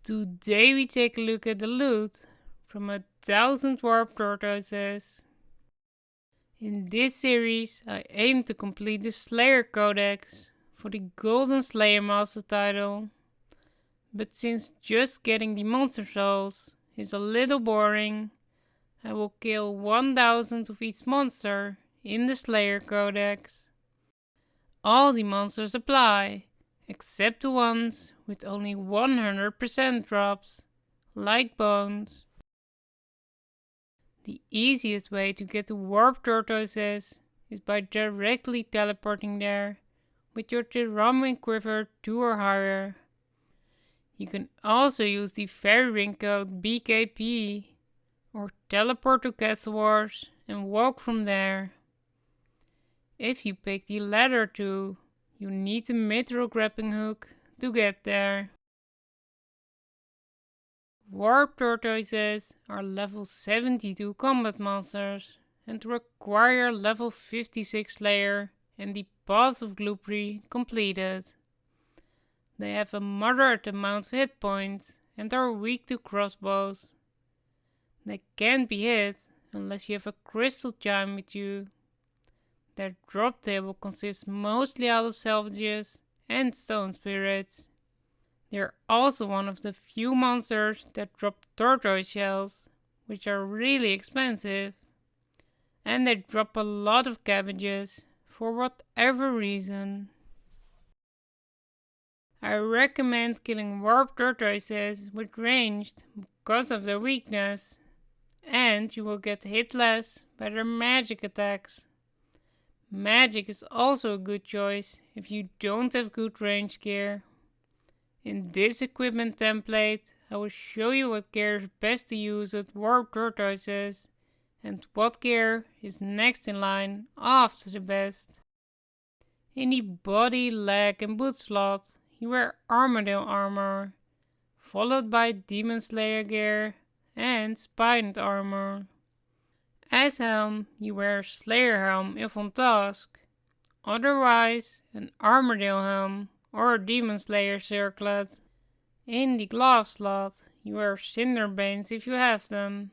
Today we take a look at the loot from 1000 Warped Tortoises. In this series I aim to complete the Slayer Codex for the Golden Slayer Master title, but since just getting the monster souls is a little boring, I will kill 1000 of each monster in the Slayer Codex. All the monsters apply, except the ones with only 100% drops, like bones. The easiest way to get to Warped Tortoises is by directly teleporting there with your Tyrannic Quiver 2 or higher. You can also use the fairy ring code BKP or teleport to Castle Wars and walk from there. If you pick the latter two, you need a mithril grappling hook to get there. Warped Tortoises are level 72 combat monsters and require level 56 Slayer and the Path of Gloopri completed. They have a moderate amount of hit points and are weak to crossbows. They can't be hit unless you have a crystal chime with you. Their drop table consists mostly out of salvages and stone spirits. They are also one of the few monsters that drop tortoise shells, which are really expensive. And they drop a lot of cabbages, for whatever reason. I recommend killing Warped Tortoises with ranged because of their weakness, and you will get hit less by their magic attacks. Magic is also a good choice if you don't have good range gear. In this equipment template, I will show you what gear is best to use at Warped Tortoises and what gear is next in line after the best. In the body, leg and boot slot, you wear Armadale armor, followed by Demon Slayer gear and Spined armor. As helm, you wear Slayer helm if on task, otherwise an Armadale helm or a Demon Slayer circlet. In the glove slot, you wear Cinderbanes if you have them,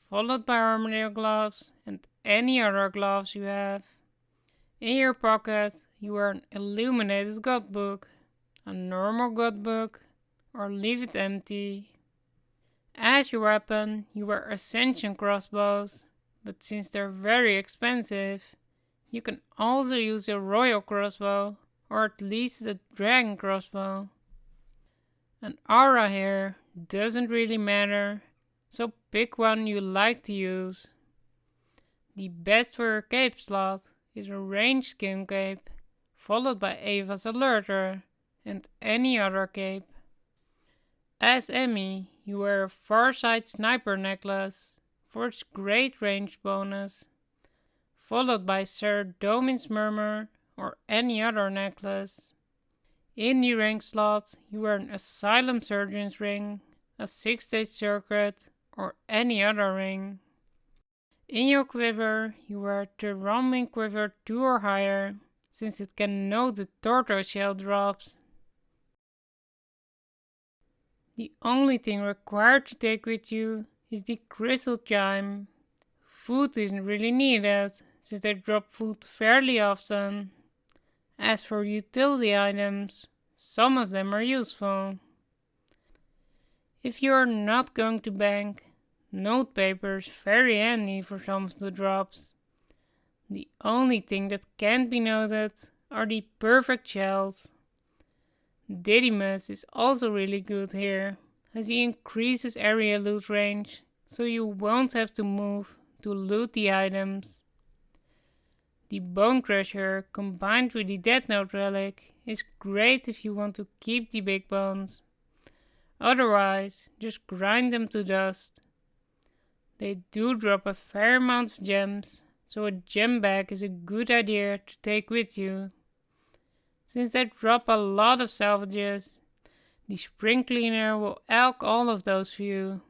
followed by Armadale gloves and any other gloves you have. In your pocket, you wear an Illuminated God Book, a normal God Book, or leave it empty. As your weapon, you wear Ascension crossbows, but since they're very expensive, you can also use a Royal crossbow, or at least a Dragon crossbow. An aura here doesn't really matter, so pick one you like to use. The best for your cape slot is a ranged skin cape, followed by Eva's Alerter and any other cape. As Emmy, you wear a Farsight sniper necklace for its great range bonus, followed by Sir Domin's Murmur or any other necklace. In the rank slot, you wear an Asylum Surgeon's ring, a 6-stage circuit, or any other ring. In your quiver, you wear a Tyrannic Quiver 2 or higher, since it can note the tortoise shell drops. The only thing required to take with you is the crystal chime. Food isn't really needed, since they drop food fairly often. As for utility items, some of them are useful. If you are not going to bank, note paper is very handy for some of the drops. The only thing that can't be noted are the perfect shells. Didymus is also really good here, as he increases area loot range, so you won't have to move to loot the items. The Bone Crusher combined with the Death Note relic is great if you want to keep the big bones. Otherwise, just grind them to dust. They do drop a fair amount of gems, so a gem bag is a good idea to take with you. Since they drop a lot of salvages, the Spring Cleaner will elk all of those for you.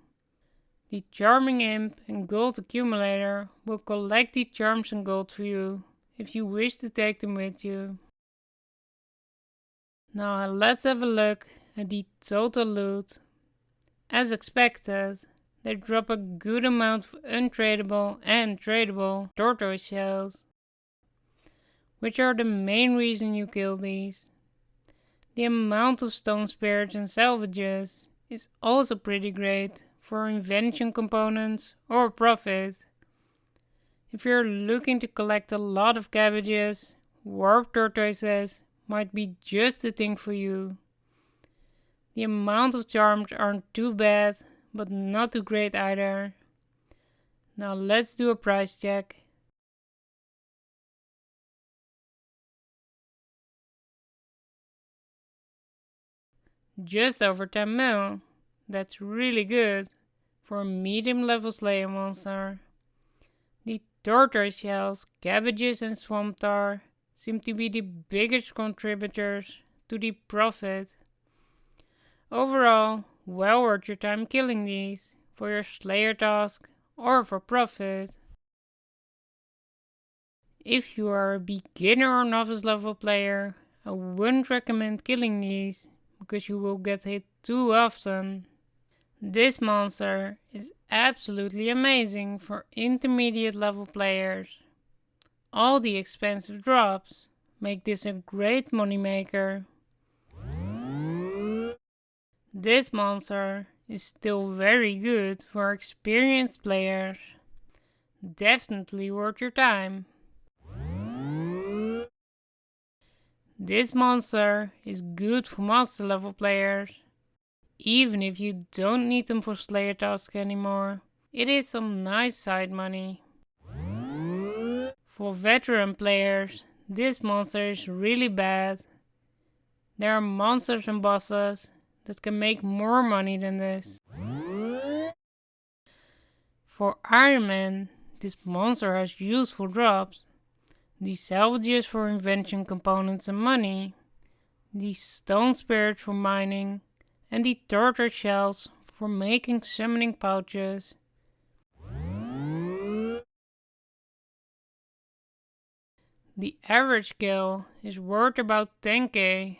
The Charming Imp and Gold Accumulator will collect the charms and gold for you, if you wish to take them with you. Now let's have a look at the total loot As expected, they drop a good amount of untradable and tradable tortoise shells, which are the main reason you kill these. The amount of stone spirits and salvages is also pretty great for invention components or profit. If you're looking to collect a lot of cabbages, warped tortoises might be just the thing for you. The amount of charms aren't too bad, but not too great either. Now let's do a price check. Just over 10 mil. That's really good for a medium level Slayer monster. The tortoise shells, cabbages and swamp tar seem to be the biggest contributors to the profit. Overall, well worth your time killing these for your Slayer task or for profit. If you are a beginner or novice level player, I wouldn't recommend killing these because you will get hit too often. This monster is absolutely amazing for intermediate level players. All the expensive drops make this a great moneymaker. This monster is still very good for experienced players. Definitely worth your time. This monster is good for master level players. Even if you don't need them for Slayer tasks anymore, it is some nice side money. For veteran players, this monster is really bad. There are monsters and bosses that can make more money than this. For Iron Man, this monster has useful drops. The salvages for invention components and money, the stone spirits for mining, and the tortoise shells for making summoning pouches. The average kill is worth about 10k,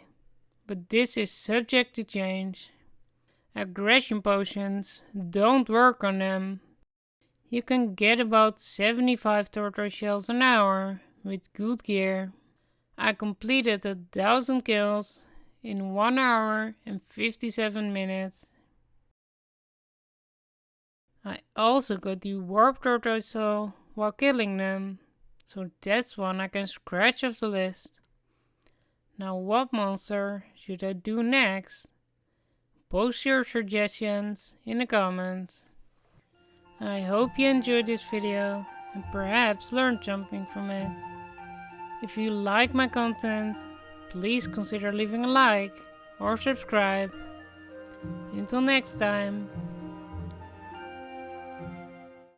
but this is subject to change. Aggression potions don't work on them. You can get about 75 tortoise shells an hour with good gear. I completed 1000 kills in 1 hour and 57 minutes. I also got the Warped Tortoises while killing them, so that's one I can scratch off the list. Now what monster should I do next? Post your suggestions in the comments. I hope you enjoyed this video and perhaps learned something from it. If you like my content, please consider leaving a like or subscribe. Until next time.